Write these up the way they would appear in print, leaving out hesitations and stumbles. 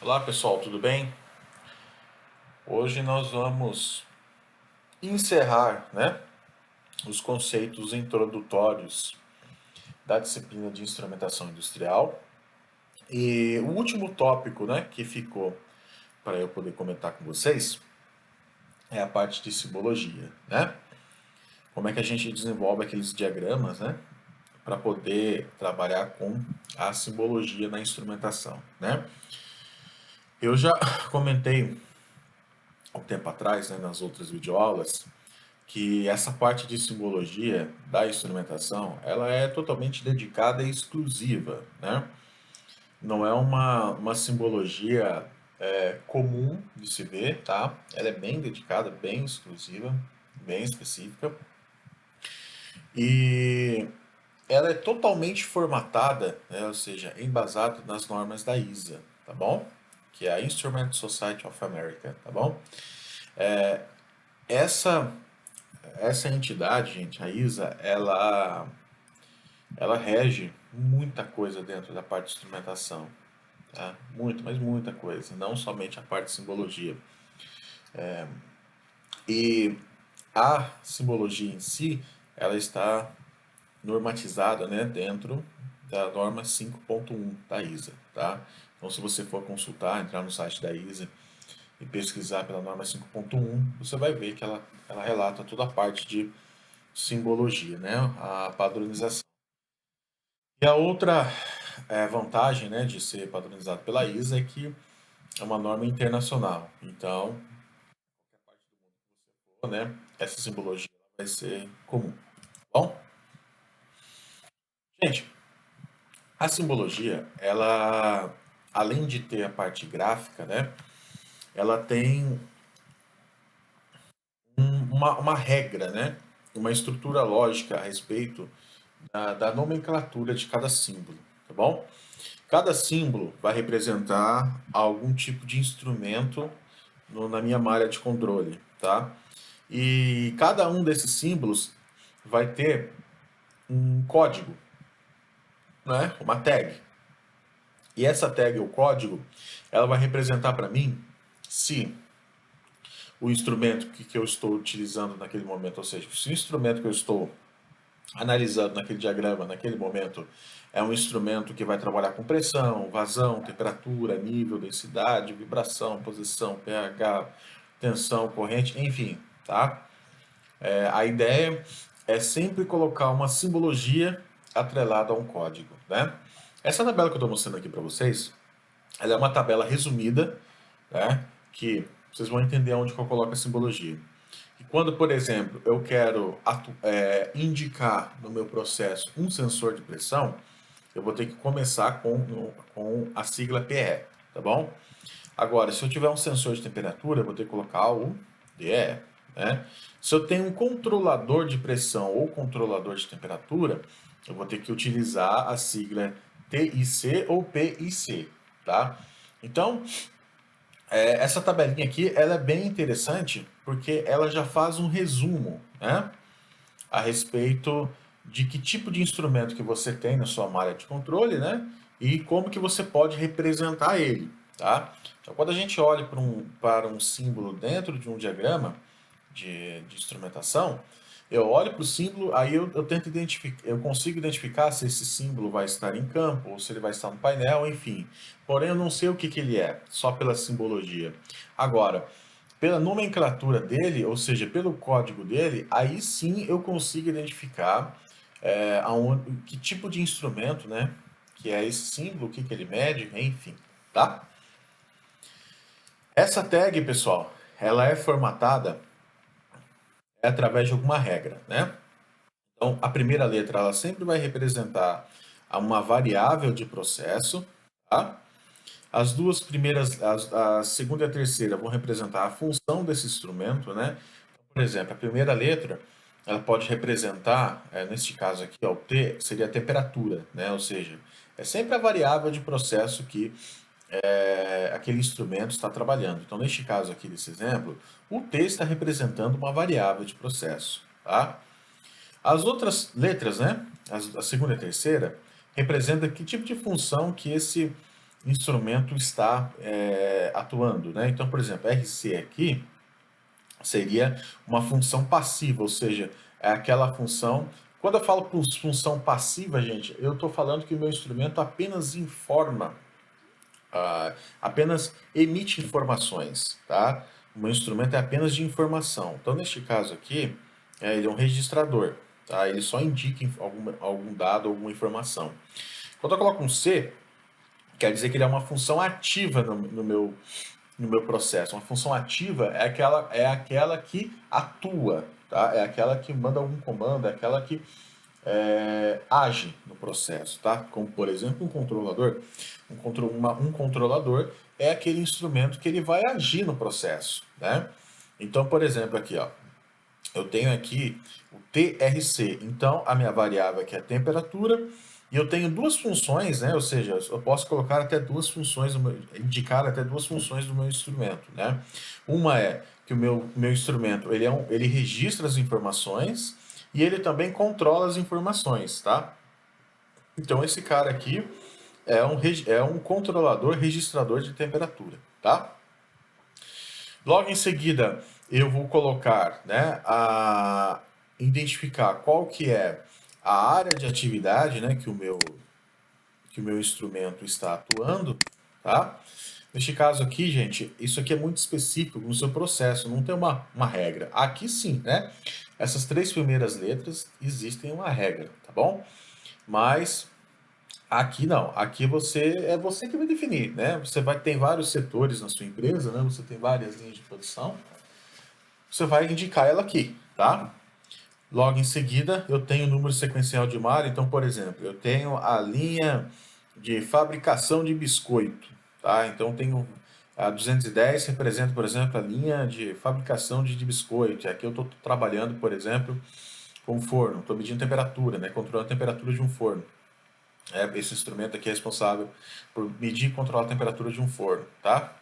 Olá pessoal, tudo bem? Hoje nós vamos encerrar, os conceitos introdutórios da disciplina de instrumentação industrial. E o último tópico, que ficou para eu poder comentar com vocês é a parte de simbologia, né? Como é que a gente desenvolve aqueles diagramas, para poder trabalhar com a simbologia na instrumentação, né? Eu já comentei um tempo atrás, nas outras videoaulas, que essa parte de simbologia da instrumentação, ela é totalmente dedicada e exclusiva, né? Não é uma simbologia comum de se ver, tá? Ela é bem dedicada, bem exclusiva, bem específica. E ela é totalmente formatada, né? Ou seja, embasada nas normas da ISA, tá bom? Que é a Instrument Society of America, tá bom? Essa, essa entidade, gente, a ISA, ela rege muita coisa dentro da parte de instrumentação, tá? Muito, mas muita coisa, não somente a parte de simbologia. E a simbologia em si, ela está normatizada, dentro da norma 5.1 da ISA, tá? Então, se você for consultar, entrar no site da ISA e pesquisar pela norma 5.1, você vai ver que ela relata toda a parte de simbologia, né? A padronização. E a outra vantagem, de ser padronizado pela ISA é que é uma norma internacional. Então, essa simbologia vai ser comum. Bom, gente, a simbologia, ela, além de ter a parte gráfica, ela tem uma regra, uma estrutura lógica a respeito da nomenclatura de cada símbolo, tá bom? Cada símbolo vai representar algum tipo de instrumento na minha malha de controle, tá? E cada um desses símbolos vai ter um código, uma tag. E essa tag, o código, ela vai representar para mim se o instrumento que eu estou utilizando naquele momento, ou seja, se o instrumento que eu estou analisando naquele diagrama, naquele momento, é um instrumento que vai trabalhar com pressão, vazão, temperatura, nível, densidade, vibração, posição, pH, tensão, corrente, enfim, tá? A ideia é sempre colocar uma simbologia atrelada a um código, né? Essa tabela que eu estou mostrando aqui para vocês, ela é uma tabela resumida, que vocês vão entender onde que eu coloco a simbologia. E quando, por exemplo, eu quero indicar no meu processo um sensor de pressão, eu vou ter que começar com a sigla PE, tá bom? Agora, se eu tiver um sensor de temperatura, eu vou ter que colocar o DE, né? Se eu tenho um controlador de pressão ou controlador de temperatura, eu vou ter que utilizar a sigla TIC ou PIC, tá? Então, essa tabelinha aqui, ela é bem interessante porque ela já faz um resumo, a respeito de que tipo de instrumento que você tem na sua malha de controle, e como que você pode representar ele, tá? Então, quando a gente olha para um símbolo dentro de um diagrama de instrumentação, eu olho para o símbolo, aí eu tento identificar, eu consigo identificar se esse símbolo vai estar em campo ou se ele vai estar no painel, enfim. Porém, eu não sei o que que ele é, só pela simbologia. Agora, pela nomenclatura dele, ou seja, pelo código dele, aí sim eu consigo identificar que tipo de instrumento, que é esse símbolo, o que que ele mede, enfim, tá? Essa tag, pessoal, ela é formatada através de alguma regra, né? Então, a primeira letra ela sempre vai representar uma variável de processo, tá? As duas primeiras, a segunda e a terceira vão representar a função desse instrumento, né? Por exemplo, a primeira letra, ela pode representar, neste caso aqui, ó, o T seria a temperatura, né? Ou seja, é sempre a variável de processo que aquele instrumento está trabalhando. Então, neste caso aqui desse exemplo, o T está representando uma variável de processo, tá? As outras letras, a segunda e a terceira, representam que tipo de função que esse instrumento está atuando, né? Então, por exemplo, RC aqui seria uma função passiva, ou seja, é aquela função. Quando eu falo por função passiva, gente, eu estou falando que o meu instrumento apenas informa, apenas emite informações, tá? O meu instrumento é apenas de informação. Então, neste caso aqui, ele é um registrador, tá? Ele só indica algum dado, alguma informação. Quando eu coloco um C, quer dizer que ele é uma função ativa no meu processo. Uma função ativa é aquela que atua, tá? É aquela que manda algum comando, é aquela que age no processo, tá? Como, por exemplo, um controlador. Um controlador é aquele instrumento que ele vai agir no processo, né? Então, por exemplo, aqui, ó, eu tenho aqui o TRC. Então, a minha variável aqui é a temperatura. E eu tenho duas funções, né? Ou seja, eu posso colocar até duas funções, indicar até duas funções do meu instrumento, né? Uma é que o meu instrumento, ele registra as informações e ele também controla as informações, tá? Então, esse cara aqui é um controlador registrador de temperatura, tá? Logo em seguida, eu vou colocar, né, identificar qual que é a área de atividade, né, que o meu instrumento está atuando, tá? Neste caso aqui, gente, isso aqui é muito específico no seu processo, não tem uma regra. Aqui sim, né? Essas três primeiras letras existem uma regra, tá bom? Mas aqui não, aqui você que vai definir, né? Você vai ter vários setores na sua empresa, né? Você tem várias linhas de produção. Você vai indicar ela aqui, tá? Logo em seguida, eu tenho o número sequencial de malha. Então, por exemplo, eu tenho a linha de fabricação de biscoito, tá? Então, tenho a 210 representa, por exemplo, a linha de fabricação de biscoito. Aqui eu estou trabalhando, por exemplo, com um forno. Estou medindo temperatura, né? Controlando a temperatura de um forno. Esse instrumento aqui é responsável por medir e controlar a temperatura de um forno, tá?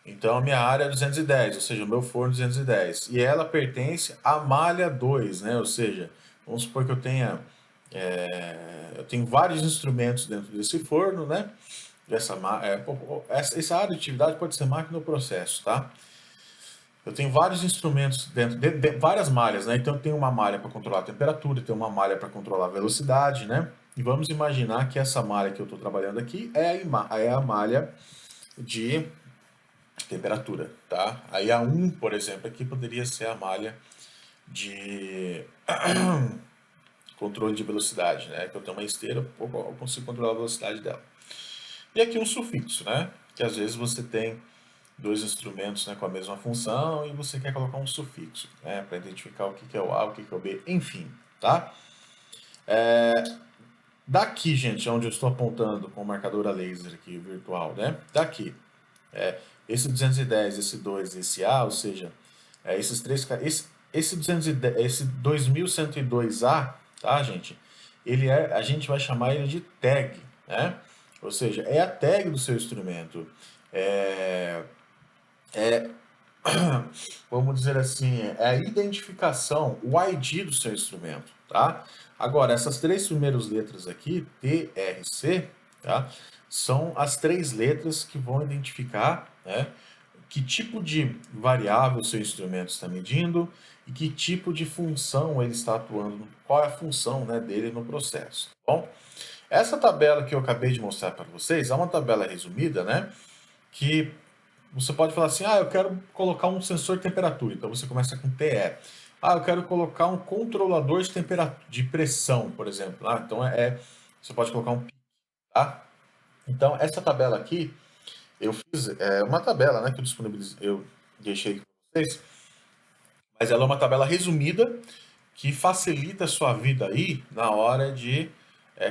Então, a minha área é 210, ou seja, o meu forno 210. E ela pertence à malha 2, né? Ou seja, vamos supor que eu tenho vários instrumentos dentro desse forno, né? Essa área de atividade pode ser máquina ou processo, tá? Eu tenho vários instrumentos dentro de várias malhas, né? Então, eu tenho uma malha para controlar a temperatura, tenho uma malha para controlar a velocidade, né? E vamos imaginar que essa malha que eu estou trabalhando aqui é a malha de temperatura, tá? Aí a 1, por exemplo, aqui poderia ser a malha de controle de velocidade, né? Que eu tenho uma esteira, eu consigo controlar a velocidade dela. E aqui um sufixo, né? Que às vezes você tem dois instrumentos, né, com a mesma função e você quer colocar um sufixo, né? Para identificar o que é o A, o que é o B, enfim, tá? Daqui, gente, onde eu estou apontando com o marcador a laser aqui, virtual, né? Daqui, esse 210, esse 2, esse A, ou seja, esses três, esse 210, esse 2102A, tá, gente? A gente vai chamar ele de tag, né? Ou seja, é a tag do seu instrumento. É, é vamos dizer assim, é a identificação, o ID do seu instrumento, tá? Agora, essas três primeiras letras aqui, TRC, tá? São as três letras que vão identificar, né, que tipo de variável o seu instrumento está medindo e que tipo de função ele está atuando, qual é a função, né, dele no processo, tá bom? Essa tabela que eu acabei de mostrar para vocês é uma tabela resumida, né, que você pode falar assim, eu quero colocar um sensor de temperatura. Então você começa com TE. Eu quero colocar um controlador de temperatura, de pressão, por exemplo. Então você pode colocar um PIC, tá? Então essa tabela aqui, eu fiz uma tabela, né, que eu deixei aqui para vocês, mas ela é uma tabela resumida que facilita a sua vida aí na hora de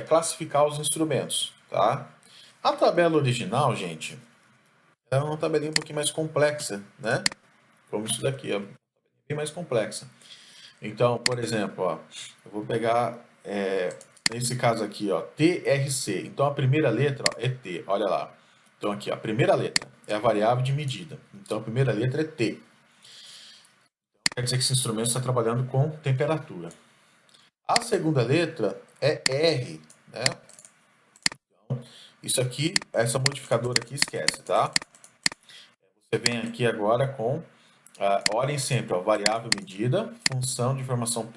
classificar os instrumentos, tá? A tabela original, gente, é uma tabelinha um pouquinho mais complexa, né? Como isso daqui, é bem mais complexa. Então, por exemplo, ó, eu vou pegar, nesse caso aqui, ó, TRC. Então, a primeira letra, ó, é T, olha lá. Então, aqui, ó, a primeira letra é a variável de medida. Então, a primeira letra é T. Quer dizer que esse instrumento está trabalhando com temperatura. A segunda letra é R, né? Isso aqui, essa modificadora aqui, esquece, tá? Você vem aqui agora com, olhem sempre, ó, variável medida, função de informação,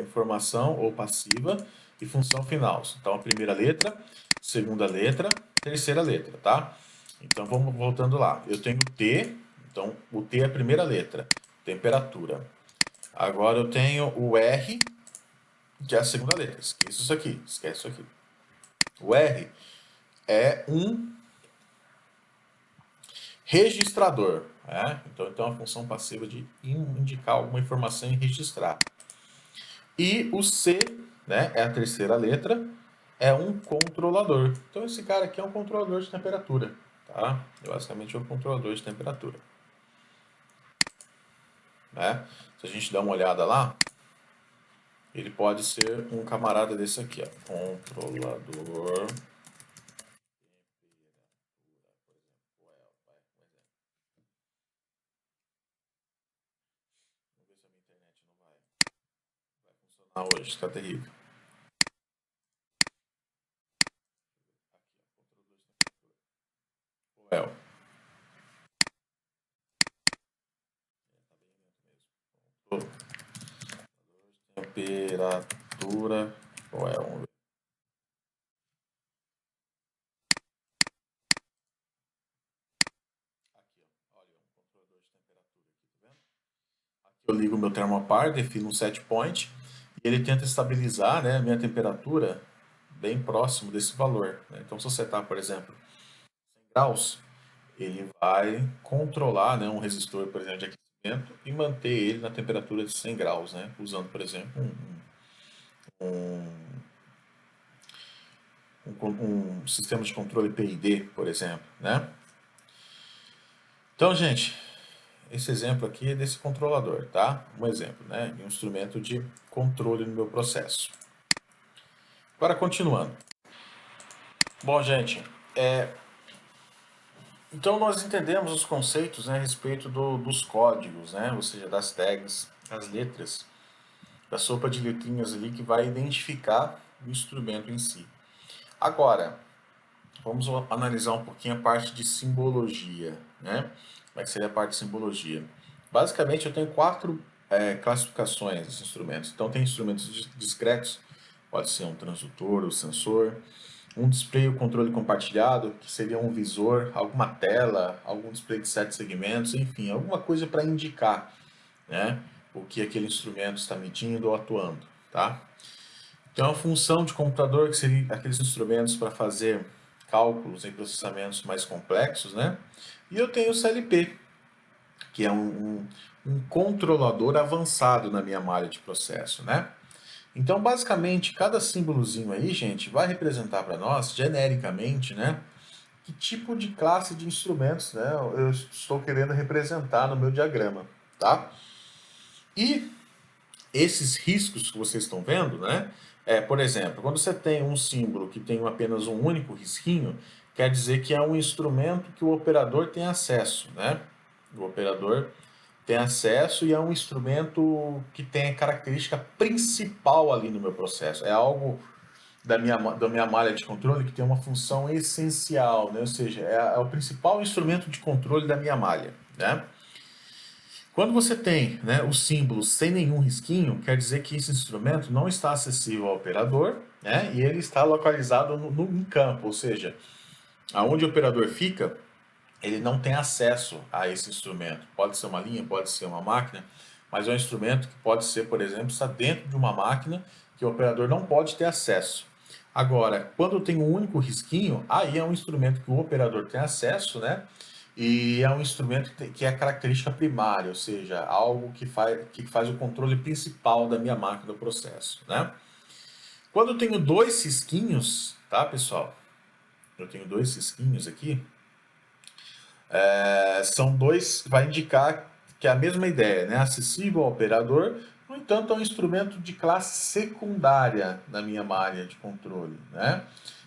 informação ou passiva e função final. Então, a primeira letra, segunda letra, terceira letra, tá? Então, vamos voltando lá. Eu tenho T, então o T é a primeira letra, temperatura. Agora eu tenho o R, que é a segunda letra. Esquece isso aqui, esquece isso aqui. O R é um registrador. Então, tem uma função passiva de indicar alguma informação e registrar. E o C, né, é a terceira letra, é um controlador. Então, esse cara aqui é um controlador de temperatura. Tá? Basicamente, é um controlador de temperatura. Né? Se a gente dá uma olhada lá, ele pode ser um camarada desse aqui, ó, controlador. Hoje está terrível. Well. Temperatura. Well. Vamos ver. Aqui, ó. Olha, um controlador de temperatura aqui, tá vendo? Aqui eu ligo o meu thermopar, defino um set point e ele tenta estabilizar, né, a minha temperatura bem próximo desse valor. Né? Então, se eu setar, por exemplo, 100 graus, ele vai controlar, né, um resistor, por exemplo, de aquecimento e manter ele na temperatura de 100 graus, né, usando, por exemplo, um sistema de controle PID, por exemplo. Né? Então, gente, esse exemplo aqui é desse controlador, tá? Um exemplo, né, de um instrumento de controle no meu processo. Agora, continuando. Bom, gente, então nós entendemos os conceitos, né, a respeito dos códigos, né, ou seja, das tags, as letras, da sopa de letrinhas ali que vai identificar o instrumento em si. Agora, vamos analisar um pouquinho a parte de simbologia, né? Como é que seria a parte de simbologia? Basicamente, eu tenho quatro classificações desses instrumentos. Então, tem instrumentos discretos, pode ser um transdutor, um sensor, um display ou controle compartilhado, que seria um visor, alguma tela, algum display de 7 segmentos, enfim, alguma coisa para indicar, né, o que aquele instrumento está medindo ou atuando, tá? Tem uma função de computador, que seria aqueles instrumentos para fazer cálculos e processamentos mais complexos, né? E eu tenho o CLP, que é um controlador avançado na minha malha de processo, né? Então, basicamente, cada símbolozinho aí, gente, vai representar para nós, genericamente, né, que tipo de classe de instrumentos, né, eu estou querendo representar no meu diagrama, tá? E esses riscos que vocês estão vendo, né, por exemplo, quando você tem um símbolo que tem apenas um único risquinho, quer dizer que é um instrumento que o operador tem acesso, né? O operador tem acesso e é um instrumento que tem a característica principal ali no meu processo. É algo da minha malha de controle que tem uma função essencial, né? Ou seja, é o principal instrumento de controle da minha malha, né? Quando você tem, né, o símbolo sem nenhum risquinho, quer dizer que esse instrumento não está acessível ao operador, né, e ele está localizado em campo, ou seja, aonde o operador fica, ele não tem acesso a esse instrumento. Pode ser uma linha, pode ser uma máquina, mas é um instrumento que pode ser, por exemplo, está dentro de uma máquina que o operador não pode ter acesso. Agora, quando tem um único risquinho, aí é um instrumento que o operador tem acesso, né? E é um instrumento que é característica primária, ou seja, algo que faz o controle principal da minha máquina do processo, né? Quando eu tenho dois risquinhos, tá, pessoal? Eu tenho dois risquinhos aqui, são dois, vai indicar que é a mesma ideia, né? Acessível ao operador, no entanto, é um instrumento de classe secundária na minha malha de controle, né?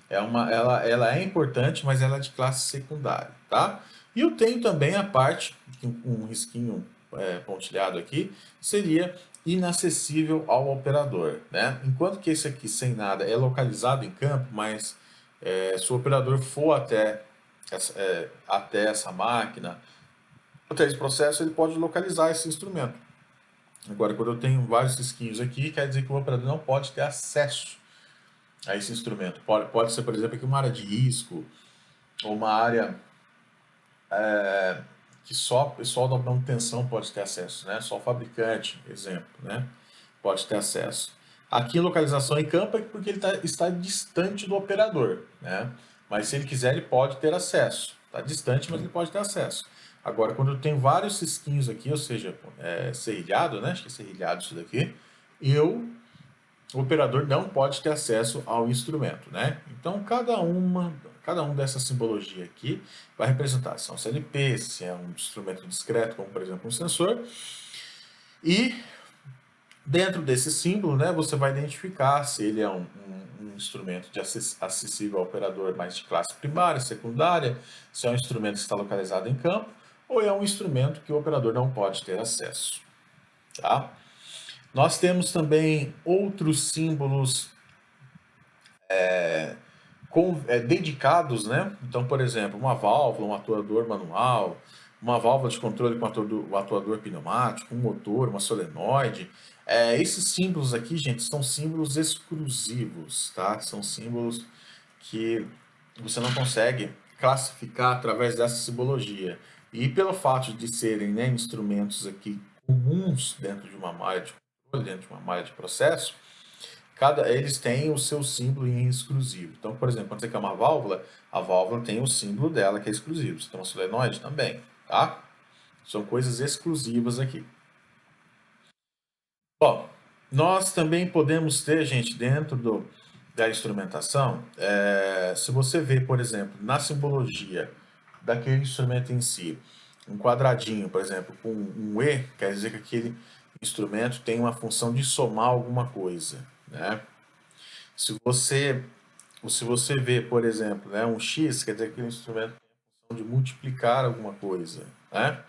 Ela é importante, mas ela é de classe secundária, tá? E eu tenho também a parte, um risquinho pontilhado aqui, seria inacessível ao operador, né? Enquanto que esse aqui, sem nada, é localizado em campo, mas Se o operador for até essa máquina, até esse processo, ele pode localizar esse instrumento. Agora, quando eu tenho vários risquinhos aqui, quer dizer que o operador não pode ter acesso a esse instrumento. Pode ser, por exemplo, aqui uma área de risco, ou uma área que só o pessoal da manutenção pode ter acesso, né? Só o fabricante, exemplo, né? Pode ter acesso. Aqui, localização em campo é porque ele está distante do operador, né? Mas se ele quiser, ele pode ter acesso. Está distante, mas ele pode ter acesso. Agora, quando eu tenho vários cisquinhos aqui, ou seja, serrilhado, né? Acho que é serrilhado isso daqui, o operador não pode ter acesso ao instrumento, né? Então, cada um dessa simbologia aqui vai representar se é um CLP, se é um instrumento discreto, como por exemplo um sensor. E dentro desse símbolo, né, você vai identificar se ele é um instrumento acessível ao operador mais de classe primária, secundária, se é um instrumento que está localizado em campo, ou é um instrumento que o operador não pode ter acesso. Tá? Nós temos também outros símbolos dedicados, né? Então, por exemplo, uma válvula, um atuador manual, uma válvula de controle com um atuador pneumático, um motor, uma solenoide. Esses símbolos aqui, gente, são símbolos exclusivos, tá? São símbolos que você não consegue classificar através dessa simbologia. E pelo fato de serem, né, instrumentos aqui comuns dentro de uma malha de controle, dentro de uma malha de processo, eles têm o seu símbolo em exclusivo. Então, por exemplo, quando você quer uma válvula, a válvula tem o símbolo dela que é exclusivo. Você tem uma solenoide também, tá? São coisas exclusivas aqui. Bom, nós também podemos ter, gente, dentro da instrumentação, se você vê, por exemplo, na simbologia daquele instrumento em si, um quadradinho, por exemplo, com um E, quer dizer que aquele instrumento tem uma função de somar alguma coisa, né? Se você, se você vê, por exemplo, né, um X, quer dizer que o instrumento tem a função de multiplicar alguma coisa, né?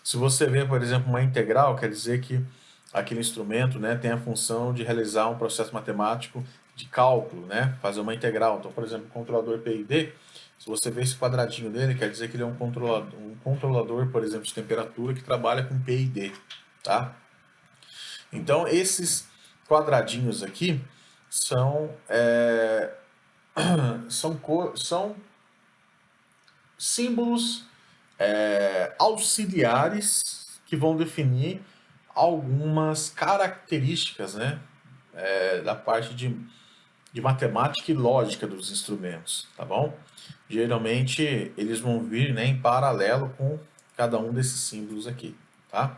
Se você vê, por exemplo, uma integral, quer dizer que aquele instrumento, né, tem a função de realizar um processo matemático de cálculo, né? Fazer uma integral. Então, por exemplo, o controlador PID, se você vê esse quadradinho dele, quer dizer que ele é um controlador, por exemplo, de temperatura que trabalha com PID, tá? Então, esses quadradinhos aqui são, são símbolos auxiliares que vão definir algumas características, né, da parte de matemática e lógica dos instrumentos, tá bom? Geralmente eles vão vir, né, em paralelo com cada um desses símbolos aqui, tá?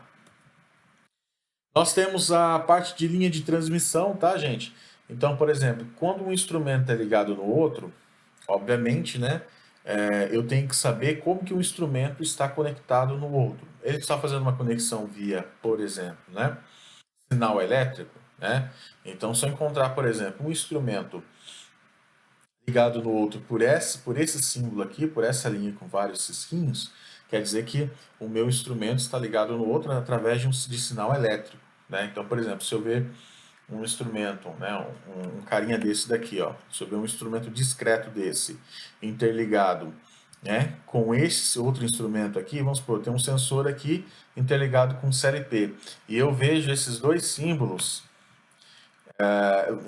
Nós temos a parte de linha de transmissão, tá, gente? Então, por exemplo, quando um instrumento é ligado no outro, obviamente, né, eu tenho que saber como que o instrumento está conectado no outro. Ele está fazendo uma conexão via, por exemplo, né, sinal elétrico, né? Então, se eu encontrar, por exemplo, um instrumento ligado no outro por esse símbolo aqui, por essa linha com vários cisquinhos, quer dizer que o meu instrumento está ligado no outro através de sinal elétrico, né? Então, por exemplo, se eu ver um instrumento, né, um carinha desse daqui, ó, se eu ver um instrumento discreto desse interligado, né, com esse outro instrumento aqui, vamos supor, tem um sensor aqui interligado com CLP, e eu vejo esses dois símbolos,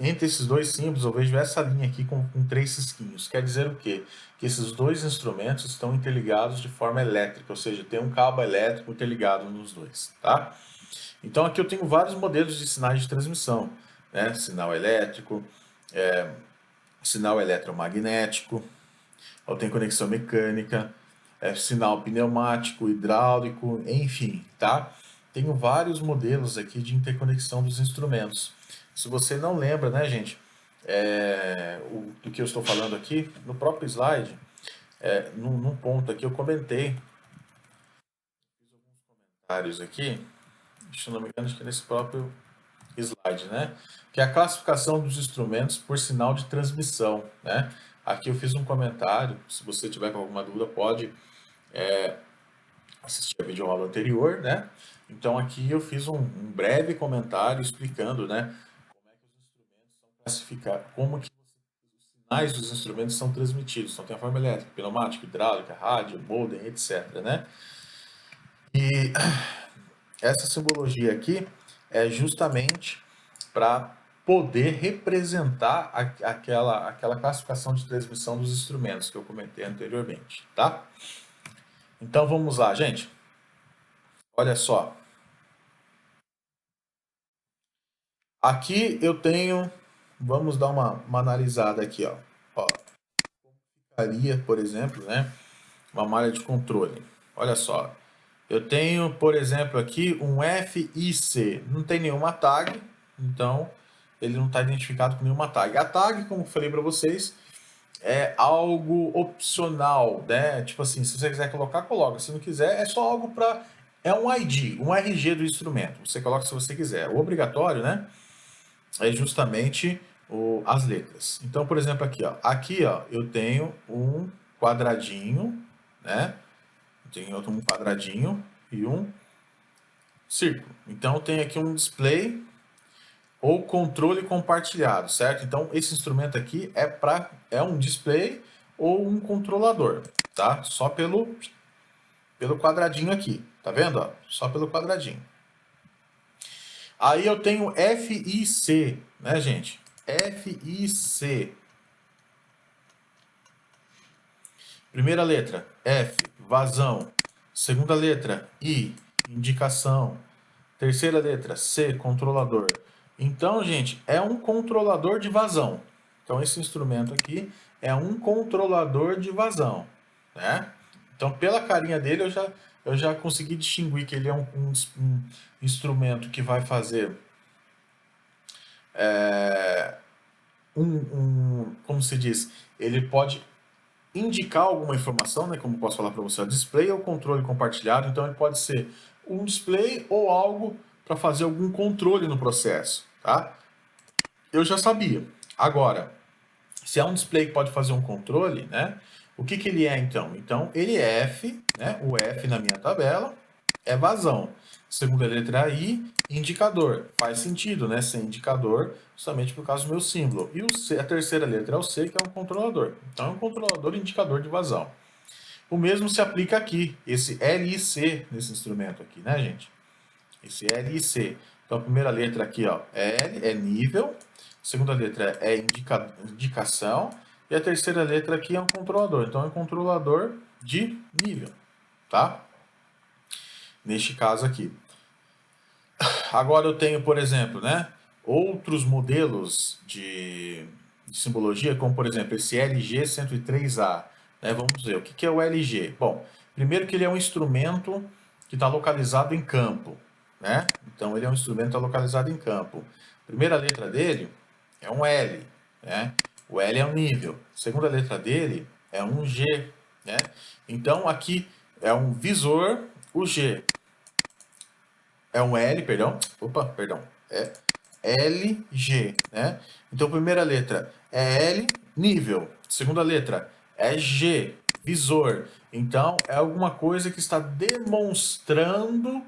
entre esses dois símbolos eu vejo essa linha aqui com três cisquinhos, quer dizer o quê? Que esses dois instrumentos estão interligados de forma elétrica, ou seja, tem um cabo elétrico interligado nos dois, tá? Então aqui eu tenho vários modelos de sinais de transmissão, né? Sinal elétrico, sinal eletromagnético, eu tenho conexão mecânica, sinal pneumático, hidráulico, enfim, tá? Tenho vários modelos aqui de interconexão dos instrumentos. Se você não lembra, né, gente, do que eu estou falando aqui, no próprio slide, num ponto aqui eu comentei, fiz alguns comentários aqui, se não me engano, acho que é nesse próprio slide, né? Que é a classificação dos instrumentos por sinal de transmissão, né? Aqui eu fiz um comentário, se você tiver com alguma dúvida pode assistir a videoaula anterior, né? Então aqui eu fiz um breve comentário explicando, né, como é que os instrumentos são classificados, como que sinais dos instrumentos são transmitidos. Então tem a forma elétrica, pneumática, hidráulica, rádio, modem, etc, né? E essa simbologia aqui é justamente para poder representar aquela classificação de transmissão dos instrumentos que eu comentei anteriormente, tá? Então vamos lá, gente. Olha só. Aqui eu tenho, vamos dar uma analisada aqui, ó. Ó, ficaria, por exemplo, né, uma malha de controle. Olha só. Eu tenho, por exemplo, aqui um FIC. Não tem nenhuma tag, então ele não está identificado com nenhuma tag. A tag, como eu falei para vocês, é algo opcional, né? Tipo assim, se você quiser colocar, coloca. Se não quiser, é só algo para... É um ID, um RG do instrumento. Você coloca se você quiser. O obrigatório, né? É justamente as letras. Então, por exemplo, aqui, ó, eu tenho um quadradinho, né? Tenho um quadradinho e um círculo. Então, tem aqui um display ou controle compartilhado, certo? Então, esse instrumento aqui é um display ou um controlador, tá? Só pelo quadradinho aqui, tá vendo? Ó? Só pelo quadradinho. Aí eu tenho FIC, né, gente? FIC. Primeira letra, F, vazão. Segunda letra, I, indicação. Terceira letra, C, controlador. Então, gente, é um controlador de vazão. Então, esse instrumento aqui é um controlador de vazão, né? Então, pela carinha dele, eu já consegui distinguir que ele é um instrumento que vai fazer como se diz, ele pode indicar alguma informação, né, como posso falar para você, display ou controle compartilhado. Então, ele pode ser um display ou algo para fazer algum controle no processo, tá? Eu já sabia. Agora, se é um display que pode fazer um controle, né? O que que ele é então? Então, ele é F, né? O F na minha tabela é vazão. Segunda letra I, indicador. Faz sentido, né? Ser indicador, justamente por causa do meu símbolo. E o C, a terceira letra é o C, que é um controlador. Então, é um controlador indicador de vazão. O mesmo se aplica aqui, esse LIC nesse instrumento aqui, né, gente? Esse LIC. Então, a primeira letra aqui, ó, L é nível, a segunda letra é indicação, e a terceira letra aqui é um controlador. Então, é um controlador de nível, tá? Neste caso aqui. Agora eu tenho, por exemplo, né, outros modelos de simbologia, como, por exemplo, esse LG103A. Né? Vamos ver, o que é o LG? Bom, primeiro que ele é um instrumento que está localizado em campo, né? Então, ele é um instrumento que está localizado em campo. A primeira letra dele é um L, né? O L é um nível. A segunda letra dele é um G, né? Então, aqui é um visor, o G é um L, perdão. Opa, perdão. É LG, né? Então, primeira letra é L, nível. Segunda letra é G, visor. Então, é alguma coisa que está demonstrando...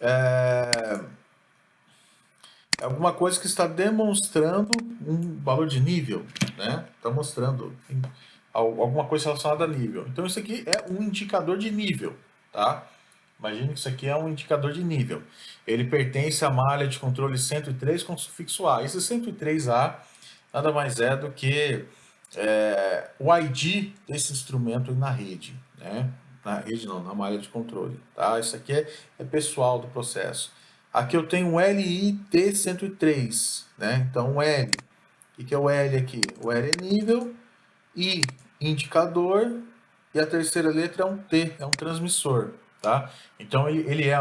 É alguma coisa que está demonstrando um valor de nível, né? Está mostrando alguma coisa relacionada a nível. Então, isso aqui é um indicador de nível, tá? Imagine que isso aqui é um indicador de nível. Ele pertence à malha de controle 103 com sufixo A. Esse 103A nada mais é do que o ID desse instrumento na rede, né? Na rede não, na malha de controle, tá? Isso aqui é pessoal do processo. Aqui eu tenho um LIT103, né? Então, o L. O que é o L aqui? O L é nível, I, indicador, e a terceira letra é um T, é um transmissor, tá? Então, ele é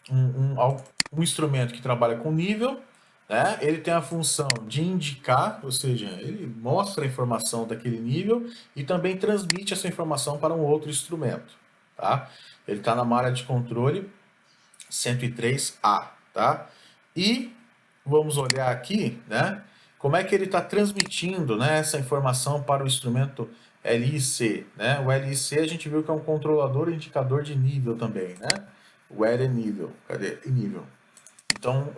um instrumento que trabalha com nível, né? Ele tem a função de indicar, ou seja, ele mostra a informação daquele nível e também transmite essa informação para um outro instrumento, tá? Ele está na malha de controle 103A, tá? E vamos olhar aqui, né? Como é que ele está transmitindo, né, essa informação para o instrumento LIC, né? O LIC a gente viu que é um controlador e indicador de nível também, né? O L é nível, cadê? Nível. Então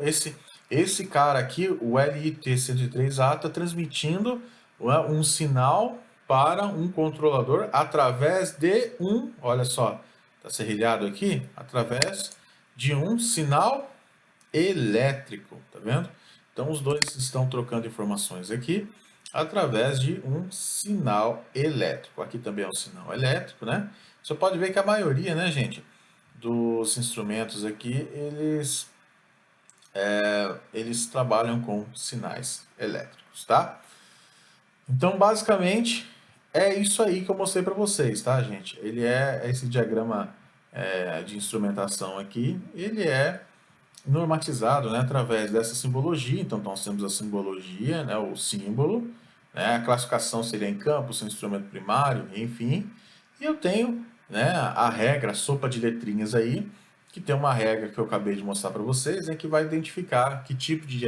esse cara aqui, o LIT103A, está transmitindo um sinal para um controlador através de um, olha só, está serrilhado aqui, através de um sinal elétrico, tá vendo? Então os dois estão trocando informações aqui através de um sinal elétrico. Aqui também é um sinal elétrico, né? Você pode ver que a maioria, né, gente, dos instrumentos aqui, eles trabalham com sinais elétricos, tá? Então, basicamente, é isso aí que eu mostrei para vocês, tá, gente? Ele é esse diagrama de instrumentação aqui, ele é normatizado, né, através dessa simbologia. Então, nós temos a simbologia, né, o símbolo, né, a classificação seria em campo, seu instrumento primário, enfim. E eu tenho, né, a regra, a sopa de letrinhas aí, que tem uma regra que eu acabei de mostrar para vocês, que vai identificar que tipo de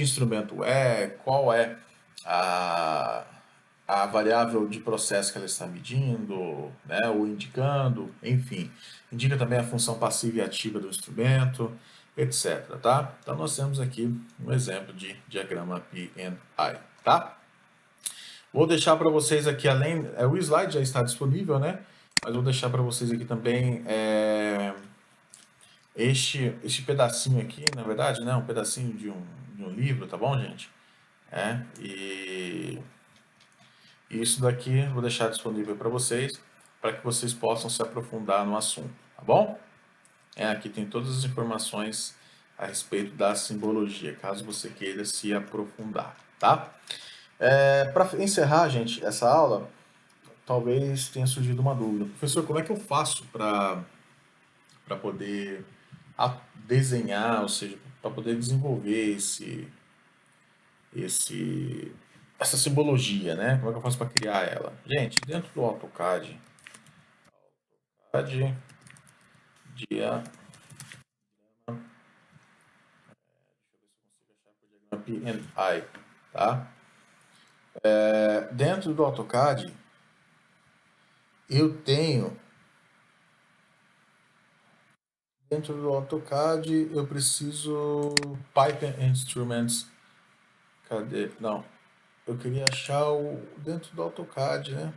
instrumento é, qual é a, a variável de processo que ela está medindo, né, ou indicando, enfim. Indica também a função passiva e ativa do instrumento, etc. Tá? Então nós temos aqui um exemplo de diagrama P&I, tá? Vou deixar para vocês aqui, além, o slide já está disponível, né? Mas vou deixar para vocês aqui também este pedacinho aqui, na verdade, né? Um pedacinho de um livro, tá bom, gente? E isso daqui eu vou deixar disponível para vocês, para que vocês possam se aprofundar no assunto, tá bom? Aqui tem todas as informações a respeito da simbologia, caso você queira se aprofundar, tá? Para encerrar, gente, essa aula, talvez tenha surgido uma dúvida. Professor, como é que eu faço para poder desenhar, ou seja, para poder desenvolver essa simbologia, né? Como é que eu faço para criar ela? Gente, dentro do AutoCAD, dia P&I, tá? Dentro do AutoCAD, eu tenho. Dentro do AutoCAD, eu preciso. Pipe Instruments. Cadê? Não. Eu queria achar o. Dentro do AutoCAD, né?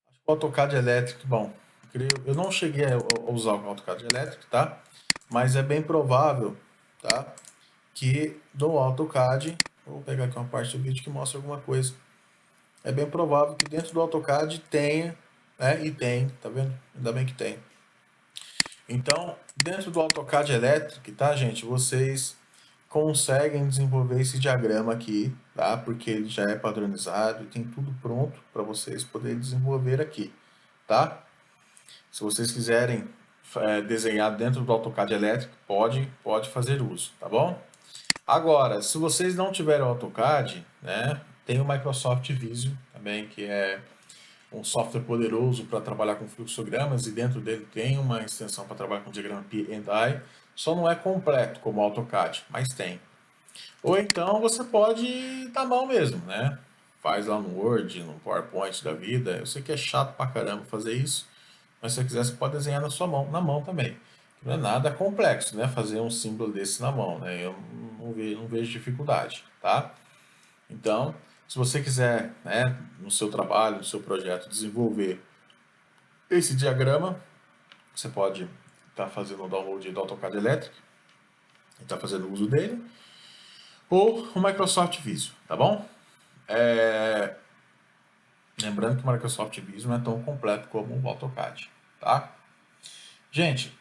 Acho que o AutoCAD elétrico. Bom, eu não cheguei a usar o AutoCAD elétrico, tá? Mas é bem provável, tá? Que no AutoCAD. Vou pegar aqui uma parte do vídeo que mostra alguma coisa. É bem provável que dentro do AutoCAD tenha, né? E tem, tá vendo? Ainda bem que tem. Então, dentro do AutoCAD Electric, tá, gente? Vocês conseguem desenvolver esse diagrama aqui, tá? Porque ele já é padronizado e tem tudo pronto para vocês poderem desenvolver aqui, tá? Se vocês quiserem desenhar dentro do AutoCAD Electric, pode fazer uso, tá bom? Agora, se vocês não tiverem AutoCAD, né, tem o Microsoft Visio também, que é um software poderoso para trabalhar com fluxogramas e dentro dele tem uma extensão para trabalhar com diagrama P&I, só não é completo como o AutoCAD, mas tem. Ou então você pode na mão mesmo, né? Faz lá no Word, no PowerPoint da vida. Eu sei que é chato pra caramba fazer isso, mas se você quiser você pode desenhar na sua mão, na mão também. Não é nada complexo, né? Fazer um símbolo desse na mão, né? Eu não vejo dificuldade, tá? Então, se você quiser, né, no seu trabalho, no seu projeto, desenvolver esse diagrama, você pode estar fazendo o download do AutoCAD Electric, e estar fazendo uso dele, ou o Microsoft Visio, tá bom? Lembrando que o Microsoft Visio não é tão completo como o AutoCAD, tá? Gente,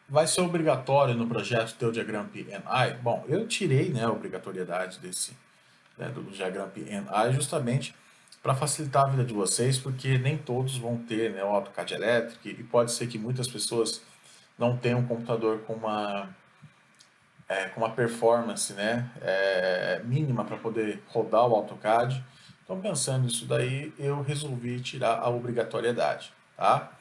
vai ser obrigatório no projeto ter o diagrama P&I? Bom, eu tirei, né, a obrigatoriedade do diagrama P&I justamente para facilitar a vida de vocês, porque nem todos vão ter, né, o AutoCAD Electric e pode ser que muitas pessoas não tenham um computador com uma performance, né, mínima para poder rodar o AutoCAD. Então, pensando nisso daí, eu resolvi tirar a obrigatoriedade, tá?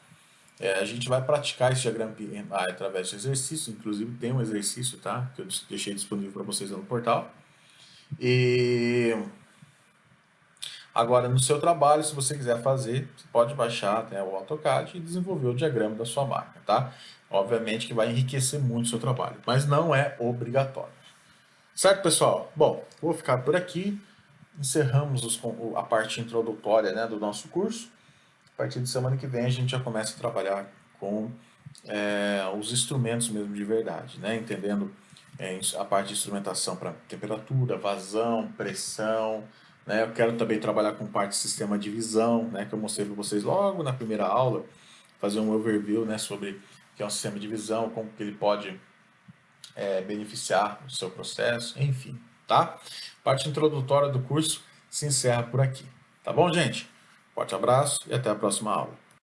A gente vai praticar esse diagrama P&I através de exercício, inclusive tem um exercício, tá? Que eu deixei disponível para vocês no portal. E Agora, no seu trabalho, se você quiser fazer, você pode baixar, né, o AutoCAD e desenvolver o diagrama da sua máquina, tá? Obviamente que vai enriquecer muito o seu trabalho, mas não é obrigatório. Certo, pessoal? Bom, vou ficar por aqui. Encerramos a parte introdutória, né, do nosso curso. A partir de semana que vem a gente já começa a trabalhar com os instrumentos mesmo de verdade, né? Entendendo a parte de instrumentação para temperatura, vazão, pressão, né? Eu quero também trabalhar com parte de sistema de visão, né? Que eu mostrei para vocês logo na primeira aula, fazer um overview, né? Sobre o que é um sistema de visão, como que ele pode beneficiar o seu processo, enfim, tá? Parte introdutória do curso se encerra por aqui, tá bom, gente? Forte abraço e até a próxima aula.